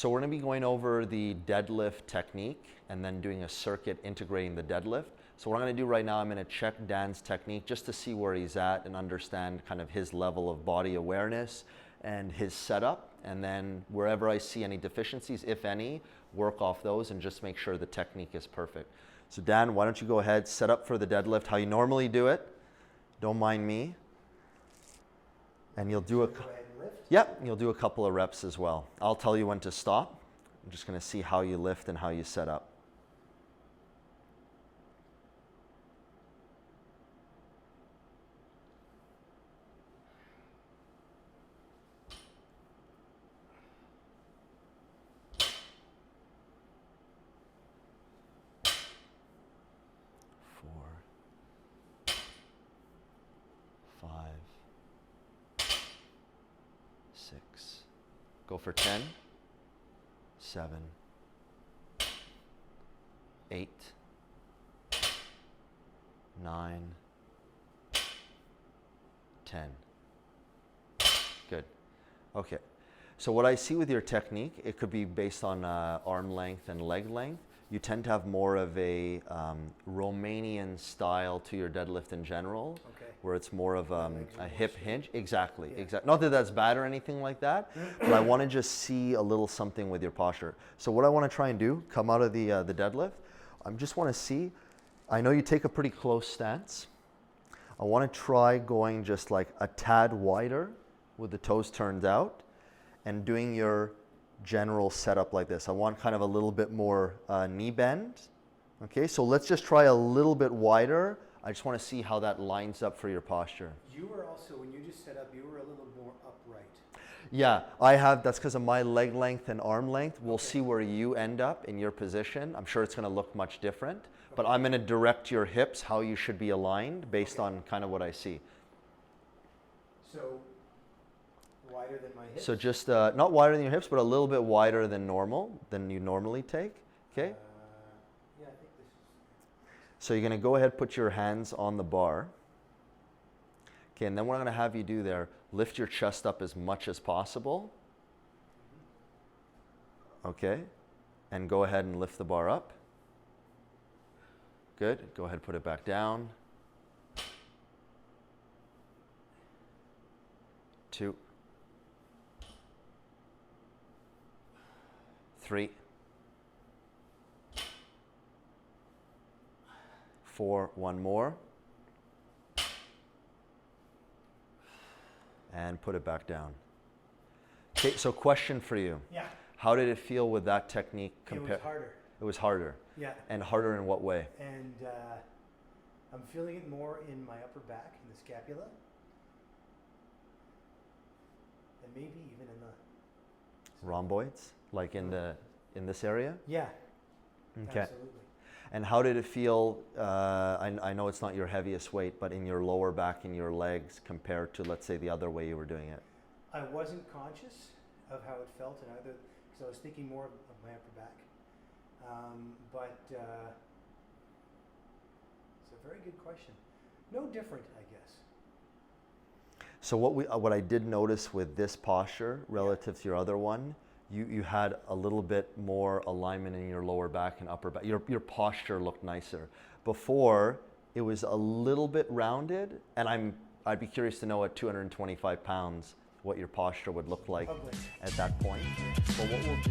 So we're going to be going over the deadlift technique and then doing a circuit integrating the deadlift. So what I'm going to do right now, I'm going to check Dan's technique just to see where he's at and understand kind of his level of body awareness and his setup. And then wherever I see any deficiencies, if any, work off those and just make sure the technique is perfect. So Dan, why don't you go ahead, set up for the deadlift how you normally do it. Don't mind me. And you'll do Yep, you'll do a couple of reps as well. I'll tell you when to stop. I'm just going to see how you lift and how you set up. Go for 10, 7, 8, 9, 10. Good. Okay. So what I see with your technique, it could be based on arm length and leg length. You tend to have more of a Romanian style to your deadlift in general, where it's more of a hip hinge. Exactly, yeah. Exactly. Not that that's bad or anything like that, but I want to just see a little something with your posture. So what I want to try and do, come out of the deadlift, I just want to see, I know you take a pretty close stance. I want to try going just like a tad wider with the toes turned out and doing your general setup like this. I want kind of a little bit more knee bend. Okay, so let's just try a little bit wider. I just want to see how that lines up for your posture. You were also, when you just set up, you were a little more upright. Yeah, I have, that's because of my leg length and arm length. We'll see where you end up in your position. I'm sure it's going to look much different, but I'm going to direct your hips how you should be aligned based on kind of what I see. So wider than my hips? So just not wider than your hips, but a little bit wider than normal, than you normally take. Okay? Yeah, I think this is... So you're going to go ahead, put your hands on the bar. Okay, and then what I'm going to have you do there, lift your chest up as much as possible. Okay? And go ahead and lift the bar up. Good. Go ahead, put it back down. 2, 3, 4, one more. And put it back down. Okay, so question for you. Yeah. How did it feel with that technique compared? It was harder. It was harder? Yeah. And harder in what way? And I'm feeling it more in my upper back, in the scapula. And maybe even in the... Rhomboids? Like in this area? Yeah. Okay. Absolutely. And how did it feel, I know it's not your heaviest weight, but in your lower back and your legs compared to, let's say, the other way you were doing it? I wasn't conscious of how it felt in either, because I was thinking more of my upper back. But it's a very good question. No different, I guess. So what I did notice with this posture relative to your other one, you had a little bit more alignment in your lower back and upper back. Your posture looked nicer. Before, it was a little bit rounded, and I'd be curious to know at 225 pounds what your posture would look like at that point. But what we'll do